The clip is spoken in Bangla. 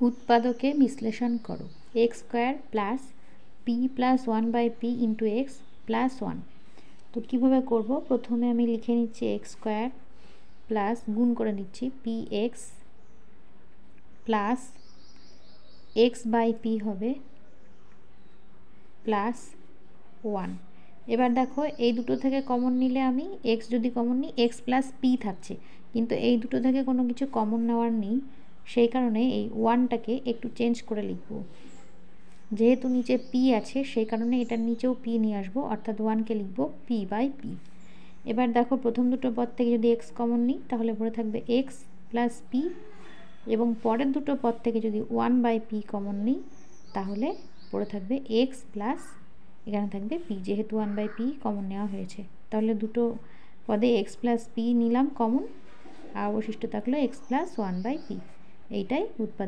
उत्पादके विश्लेषण करो x square plus P plus 1/p into x plus 1। तो কীভাবে করব, প্রথমে আমি লিখে নিচ্ছি एक्स स्क्वायर प्लस गुण করে নিচ্ছি P x plus x by P হবে प्लस 1। এবার দেখো এই দুটো থেকে কমন নিলে আমি x যদি কমন নিই x প্লাস পি থাকছে, কিন্তু এই দুটো থেকে কোনো কিছু কমন নেওয়ার নেই, সেই কারণে এই 1টাকে একটু চেঞ্জ করে লিখব। যেহেতু নিচে পি আছে সেই কারণে এটার নিচেও পি নিয়ে আসবো, অর্থাৎ 1কে লিখব পি বাই পি। এবার দেখো প্রথম দুটো পদ থেকে যদি x কমন নিই তাহলে পড়ে থাকবে x প্লাস পি, এবং পরের দুটো পদ থেকে যদি 1/p কমন নিই তাহলে পড়ে থাকবে x প্লাস এখানে থাকবে p, যেহেতু 1/p কমন নেওয়া হয়েছে। তাহলে দুটো পদে x প্লাস p নিলাম কমন, আর অবশিষ্ট থাকলো x প্লাস 1/p। এইটাই উৎপাদক